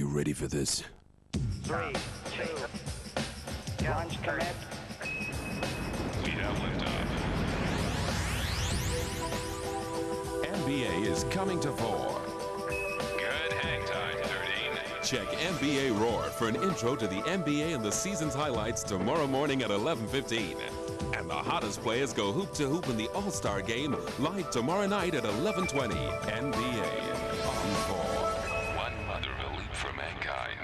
you ready for this? 3, 2, launch commit. We have liftoff. NBA is coming to 4. Good hang time, 13. Check NBA Roar for an intro to the NBA and the season's highlights tomorrow morning at 11:15. And the hottest players go hoop to hoop in the All-Star Game live tomorrow night at 11:20. NBA on 4. One mother of a leap for mankind.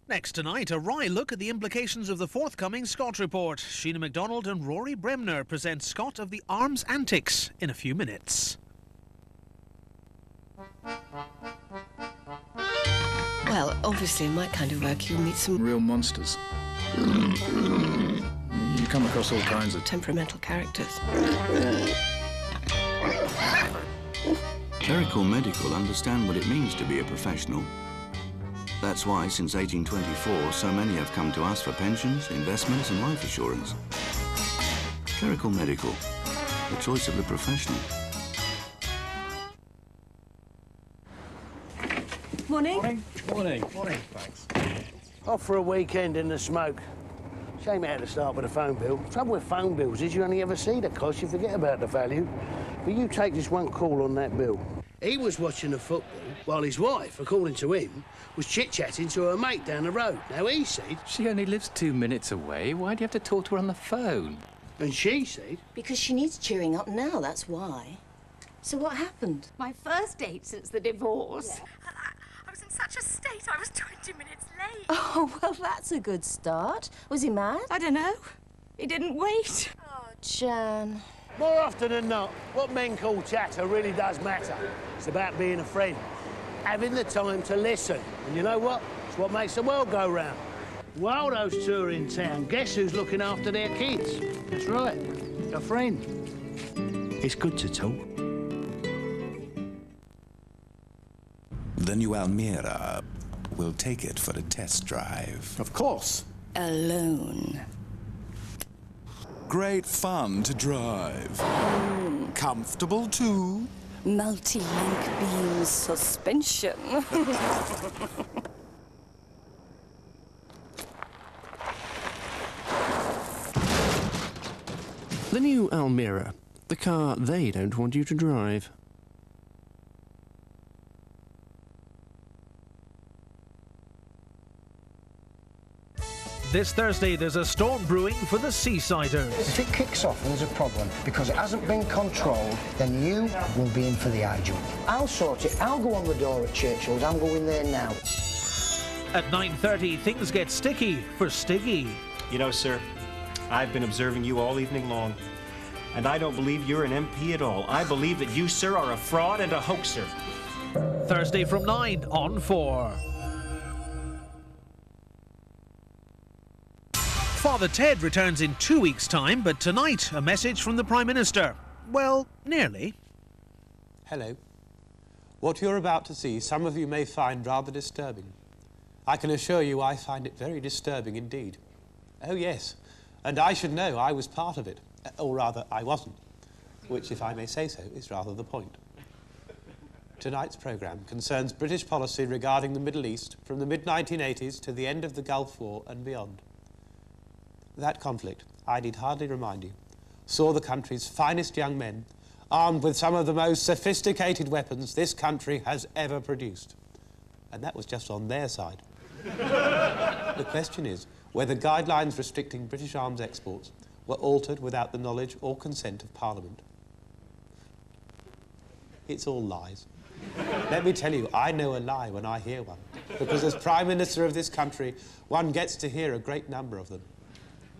Next tonight, a wry look at the implications of the forthcoming Scott Report. Sheena MacDonald and Rory Bremner present Scott of the Arms Antics in a few minutes. Well, obviously in my kind of work you'll meet some real monsters. You come across all kinds of temperamental characters. Clerical Medical understand what it means to be a professional. That's why, since 1824, so many have come to us for pensions, investments and life assurance. Clerical Medical, the choice of the professional. Morning. Morning. Morning, thanks. Off for a weekend in the smoke. Shame it had to start with a phone bill. Trouble with phone bills is you only ever see the cost, you forget about the value. But you take this one call on that bill. He was watching the football while his wife, according to him, was chit-chatting to her mate down the road. Now he said... She only lives 2 minutes away. Why do you have to talk to her on the phone? And she said... Because she needs cheering up now, that's why. So what happened? My first date since the divorce. Yeah. I was in such a state, I was 20 minutes late. Oh, well, that's a good start. Was he mad? I don't know. He didn't wait. Oh, Jan. More often than not, what men call chatter really does matter. It's about being a friend, having the time to listen. And you know what? It's what makes the world go round. While those two are in town, guess who's looking after their kids? That's right, a friend. It's good to talk. The new Almera. We'll take it for a test drive. Of course. Alone. Great fun to drive. Comfortable, too. Multi-link beam suspension. The new Almera. The car they don't want you to drive. This Thursday, there's a storm brewing for the Seasiders. If it kicks off and there's a problem because it hasn't been controlled, then you will be in for the eye job. I'll sort it. I'll go on the door at Churchill's. I'm going there now. At 9:30, things get sticky for Stiggy. You know, sir, I've been observing you all evening long, and I don't believe you're an MP at all. I believe that you, sir, are a fraud and a hoaxer. Thursday from 9 on 4. Father Ted returns in 2 weeks' time, but tonight, a message from the Prime Minister. Well, nearly. Hello. What you're about to see, some of you may find rather disturbing. I can assure you I find it very disturbing indeed. Oh, yes, and I should know I was part of it. Or rather, I wasn't, which, if I may say so, is rather the point. Tonight's programme concerns British policy regarding the Middle East from the mid-1980s to the end of the Gulf War and beyond. That conflict, I need hardly remind you, saw the country's finest young men armed with some of the most sophisticated weapons this country has ever produced. And that was just on their side. The question is whether guidelines restricting British arms exports were altered without the knowledge or consent of Parliament. It's all lies. Let me tell you, I know a lie when I hear one, because as Prime Minister of this country, one gets to hear a great number of them.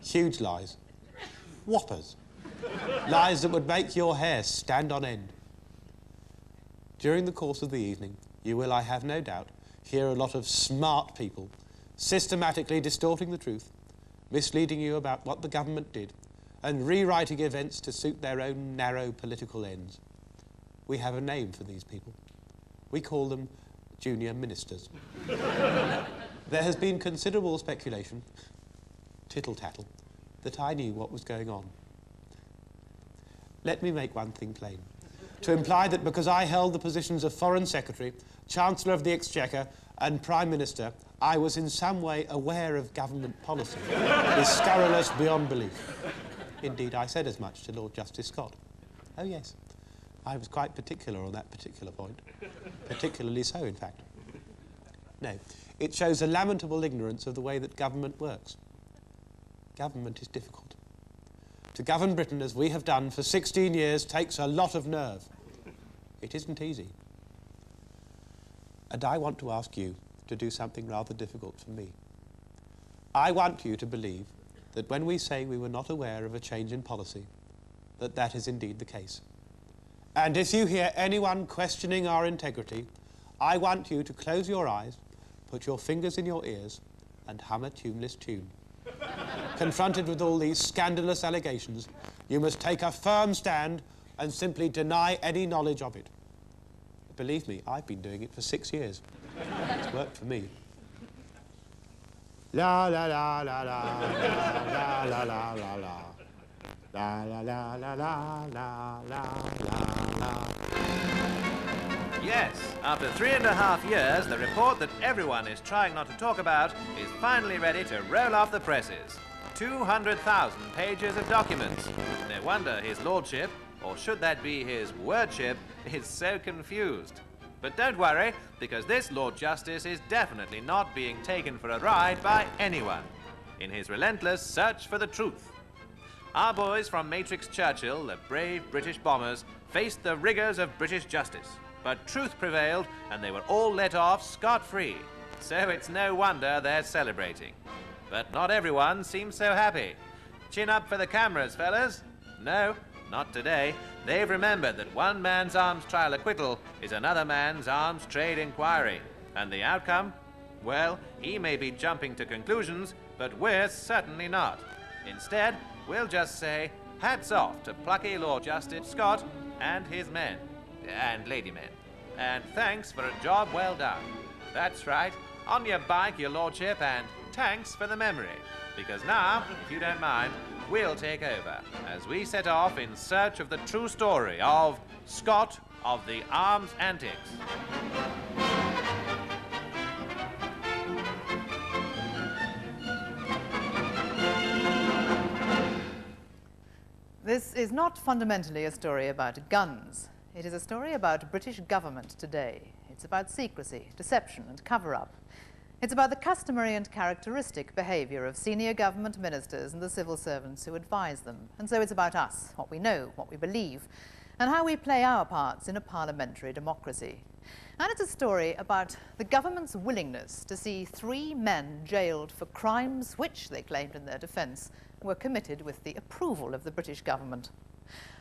Huge lies. Whoppers. Lies that would make your hair stand on end. During the course of the evening, you will, I have no doubt, hear a lot of smart people systematically distorting the truth, misleading you about what the government did, and rewriting events to suit their own narrow political ends. We have a name for these people. We call them junior ministers. There has been considerable speculation, tittle-tattle, that I knew what was going on. Let me make one thing plain. to imply that because I held the positions of Foreign Secretary, Chancellor of the Exchequer and Prime Minister, I was in some way aware of government policy is scurrilous beyond belief. Indeed, I said as much to Lord Justice Scott. Oh, yes. I was quite particular on that particular point. Particularly so, in fact. No, it shows a lamentable ignorance of the way that government works. Government is difficult. To govern Britain as we have done for 16 years takes a lot of nerve. It isn't easy. And I want to ask you to do something rather difficult for me. I want you to believe that when we say we were not aware of a change in policy, that that is indeed the case. And if you hear anyone questioning our integrity, I want you to close your eyes, put your fingers in your ears, and hum a tuneless tune. Confronted with all these scandalous allegations, you must take a firm stand and simply deny any knowledge of it. Believe me, I've been doing it for 6 years. It's worked for me. La la la la la la la la la la la. La la la la la la la la. Yes, after 3.5 years, the report that everyone is trying not to talk about is finally ready to roll off the presses. 200,000 pages of documents. No wonder his lordship, or should that be his wordship, is so confused. But don't worry, because this Lord Justice is definitely not being taken for a ride by anyone in his relentless search for the truth. Our boys from Matrix Churchill, the brave British bombers, faced the rigors of British justice. But truth prevailed, and they were all let off scot-free. So it's no wonder they're celebrating. But not everyone seems so happy. Chin up for the cameras, fellas. No, not today. They've remembered that one man's arms trial acquittal is another man's arms trade inquiry. And the outcome? Well, he may be jumping to conclusions, but we're certainly not. Instead, we'll just say, hats off to plucky Lord Justice Scott and his men. And lady men. And thanks for a job well done. That's right, on your bike, your lordship, and thanks for the memory. Because now, if you don't mind, we'll take over as we set off in search of the true story of Scott of the Arms Antics. This is not fundamentally a story about guns. It is a story about British government today. It's about secrecy, deception, and cover-up. It's about the customary and characteristic behaviour of senior government ministers and the civil servants who advise them. And so it's about us, what we know, what we believe, and how we play our parts in a parliamentary democracy. And it's a story about the government's willingness to see 3 men jailed for crimes which, they claimed in their defence, were committed with the approval of the British government.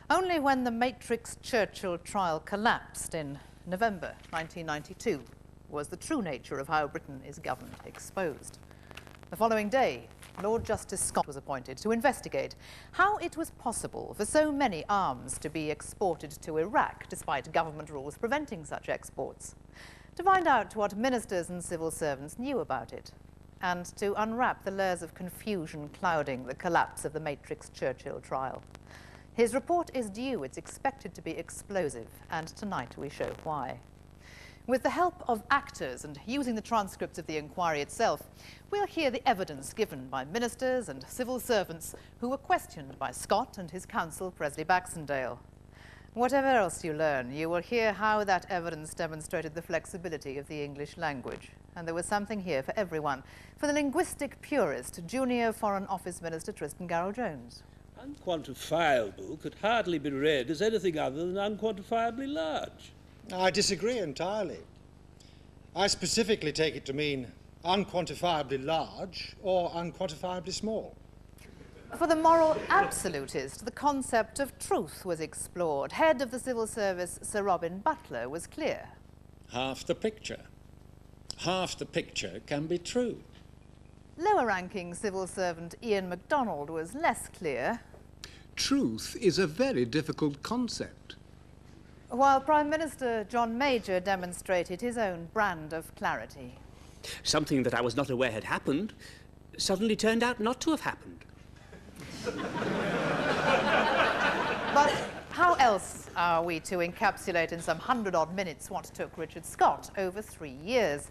Only when the Matrix Churchill trial collapsed in November 1992 was the true nature of how Britain is governed exposed. The following day, Lord Justice Scott was appointed to investigate how it was possible for so many arms to be exported to Iraq despite government rules preventing such exports, to find out what ministers and civil servants knew about it, and to unwrap the layers of confusion clouding the collapse of the Matrix Churchill trial. His report is due. It's expected to be explosive, and tonight we show why. With the help of actors and using the transcripts of the inquiry itself, we'll hear the evidence given by ministers and civil servants who were questioned by Scott and his counsel, Presley Baxendale. Whatever else you learn, you will hear how that evidence demonstrated the flexibility of the English language. And there was something here for everyone. For the linguistic purist, junior Foreign Office Minister Tristan Garrell-Jones. Unquantifiable could hardly be read as anything other than unquantifiably large. I disagree entirely. I specifically take it to mean unquantifiably large or unquantifiably small. For the moral absolutist, the concept of truth was explored. Head of the Civil Service, Sir Robin Butler, was clear. Half the picture. Half the picture can be true. Lower-ranking civil servant Ian MacDonald was less clear. Truth is a very difficult concept. While Prime Minister John Major demonstrated his own brand of clarity. Something that I was not aware had happened suddenly turned out not to have happened. But How else are we to encapsulate in some 100-odd minutes what took Richard Scott over 3 years?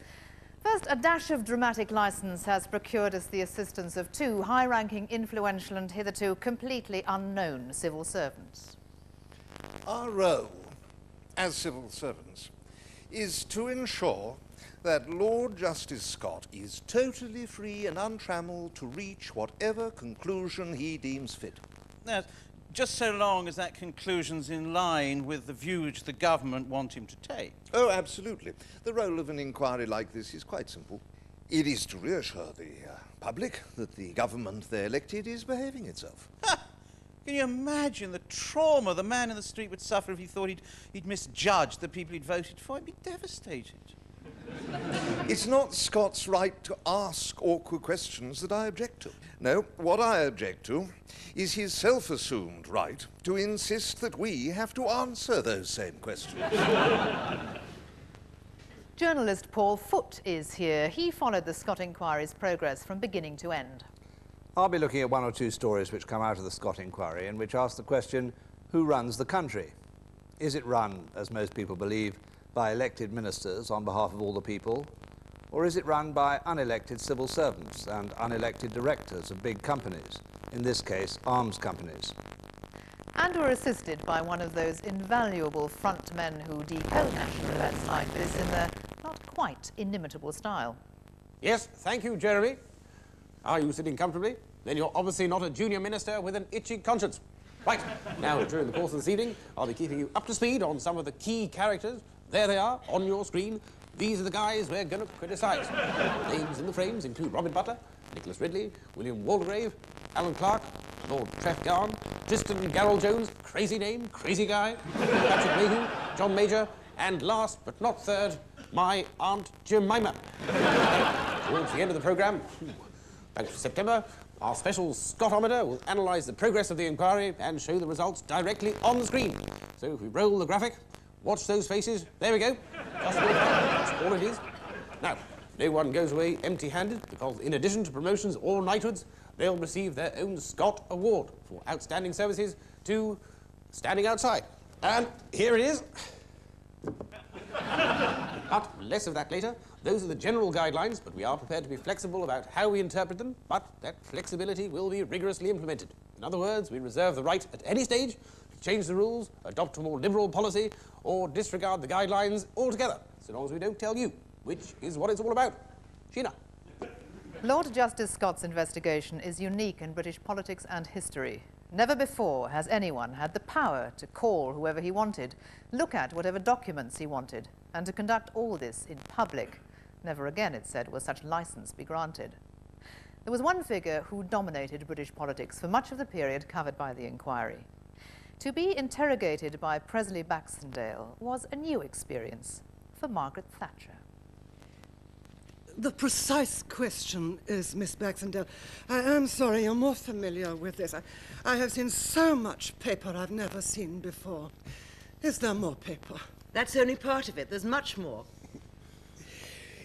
First, a dash of dramatic license has procured us the assistance of 2 high-ranking, influential and hitherto completely unknown civil servants. Our role as civil servants is to ensure that Lord Justice Scott is totally free and untrammeled to reach whatever conclusion he deems fit. Yes, just so long as that conclusion's in line with the views the government want him to take. Oh, absolutely. The role of an inquiry like this is quite simple. It is to reassure the public that the government they elected is behaving itself. Can you imagine the trauma the man in the street would suffer if he thought he'd misjudged the people he'd voted for? He'd be devastated. It's not Scott's right to ask awkward questions that I object to. No, what I object to is his self-assumed right to insist that we have to answer those same questions. Journalist Paul Foote is here. He followed the Scott inquiry's progress from beginning to end. I'll be looking at 1 or 2 stories which come out of the Scott inquiry and which ask the question, who runs the country? Is it run, as most people believe, by elected ministers on behalf of all the people? Or is it run by unelected civil servants and unelected directors of big companies, in this case, arms companies? And we're assisted by one of those invaluable front men who decode national events like this in their not quite inimitable style. Yes, thank you, Jeremy. Are you sitting comfortably? Then you're obviously not a junior minister with an itchy conscience. Right, now during the course of this evening, I'll be keeping you up to speed on some of the key characters. There they are, on your screen. These are the guys we're going to criticise. Names in the frames include Robin Butler, Nicholas Ridley, William Waldegrave, Alan Clark, Lord Trefgarne, Tristan Garrel Jones, crazy name, crazy guy, Patrick Mayhew, John Major, and last but not third, my Aunt Jemima. Towards the end of the programme, thanks to September, our special Scottometer will analyse the progress of the inquiry and show the results directly on the screen. So if we roll the graphic, watch those faces. There we go. That's all it is. Now, no one goes away empty-handed because in addition to promotions or knighthoods, they'll receive their own Scott Award for outstanding services to standing outside. And here it is. But less of that later. Those are the general guidelines, but we are prepared to be flexible about how we interpret them, but that flexibility will be rigorously implemented. In other words, we reserve the right at any stage to change the rules, adopt a more liberal policy, or disregard the guidelines altogether, so long as we don't tell you, which is what it's all about. Sheena. Lord Justice Scott's investigation is unique in British politics and history. Never before has anyone had the power to call whoever he wanted, look at whatever documents he wanted, and to conduct all this in public. Never again, it said, will such license be granted. There was one figure who dominated British politics for much of the period covered by the inquiry. To be interrogated by Presley Baxendale was a new experience for Margaret Thatcher. The precise question is, Miss Baxendale, I am sorry, you're more familiar with this. I have seen so much paper I've never seen before. Is there more paper? That's only part of it. There's much more.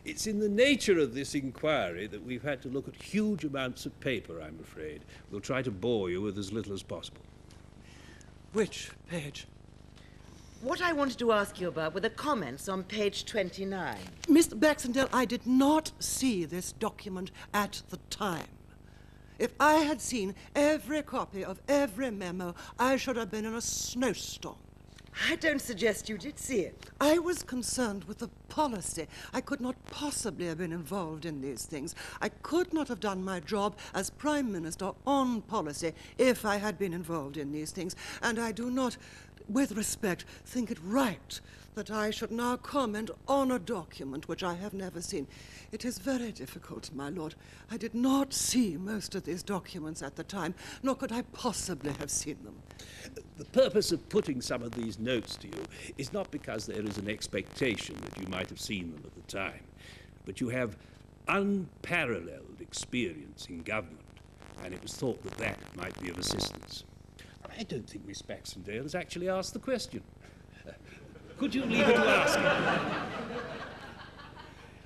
It's in the nature of this inquiry that we've had to look at huge amounts of paper, I'm afraid. We'll try to bore you with as little as possible. Which page? What I wanted to ask you about were the comments on page 29. Miss Baxendale, I did not see this document at the time. If I had seen every copy of every memo, I should have been in a snowstorm. I don't suggest you did see it. I was concerned with the policy. I could not possibly have been involved in these things. I could not have done my job as Prime Minister on policy if I had been involved in these things. And I do not, with respect, think it right that I should now comment on a document which I have never seen. It is very difficult, my lord. I did not see most of these documents at the time, nor could I possibly have seen them. The purpose of putting some of these notes to you is not because there is an expectation that you might have seen them at the time, but you have unparalleled experience in government, and it was thought that that might be of assistance. I don't think Miss Baxendale has actually asked the question. Could you leave her to ask it?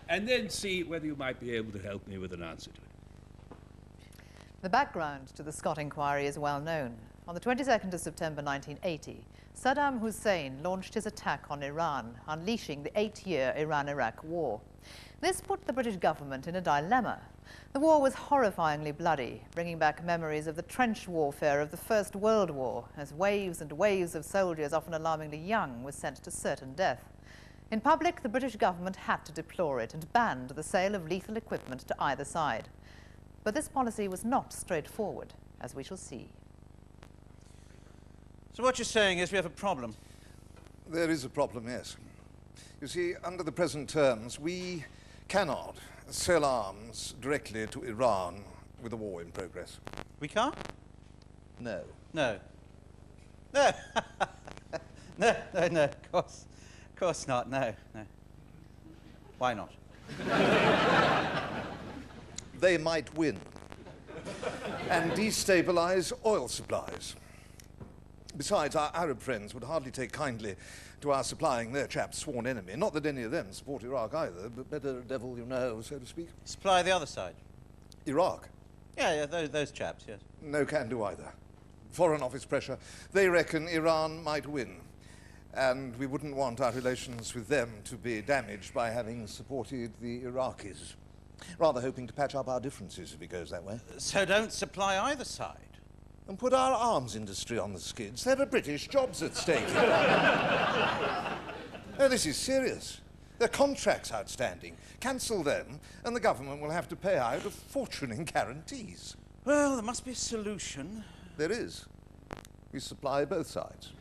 And then see whether you might be able to help me with an answer to it. The background to the Scott inquiry is well known. On the 22nd of September 1980, Saddam Hussein launched his attack on Iran, unleashing the 8-year Iran-Iraq War. This put the British government in a dilemma. The war was horrifyingly bloody, bringing back memories of the trench warfare of the First World War, as waves and waves of soldiers, often alarmingly young, were sent to certain death. In public, the British government had to deplore it and banned the sale of lethal equipment to either side. But this policy was not straightforward, as we shall see. So what you're saying is we have a problem? There is a problem, yes. You see, under the present terms, we cannot sell arms directly to Iran with a war in progress. We can't? No. No. No. No, of course not, no. Why not? They might win and destabilize oil supplies. Besides, our Arab friends would hardly take kindly to our supplying their chap's sworn enemy. Not that any of them support Iraq either, but better devil you know, so to speak. Supply the other side? Iraq? Yeah, those chaps, yes. No can do either. Foreign Office pressure. They reckon Iran might win. And we wouldn't want our relations with them to be damaged by having supported the Iraqis. Rather hoping to patch up our differences if it goes that way. So don't supply either side? And put our arms industry on the skids. There are British jobs at stake. No, this is serious. There are contracts outstanding. Cancel them, and the government will have to pay out a fortune in guarantees. Well, there must be a solution. There is. We supply both sides.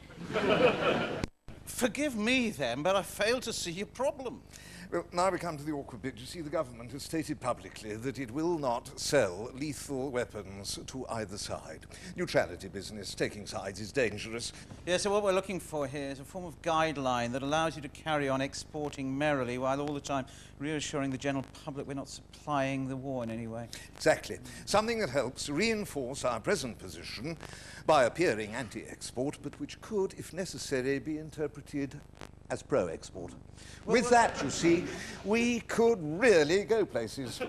Forgive me, then, but I fail to see your problem. Well, now we come to the awkward bit. You see, the government has stated publicly that it will not sell lethal weapons to either side. Neutrality business, taking sides is dangerous. Yeah, so what we're looking for here is a form of guideline that allows you to carry on exporting merrily while all the time reassuring the general public we're not supplying the war in any way. Exactly. Something that helps reinforce our present position by appearing anti-export, but which could, if necessary, be interpreted as pro-export. With that, you see, we could really go places.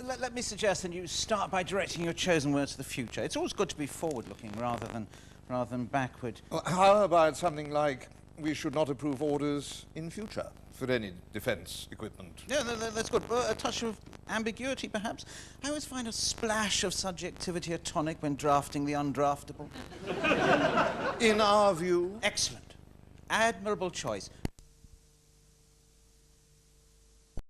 Let me suggest that you start by directing your chosen words to the future. It's always good to be forward-looking rather than backward. Well, how about something like, we should not approve orders in future for any defence equipment? Yeah, that's good. A touch of ambiguity, perhaps. I always find a splash of subjectivity a tonic when drafting the undraftable. In our view? Excellent. Admirable choice.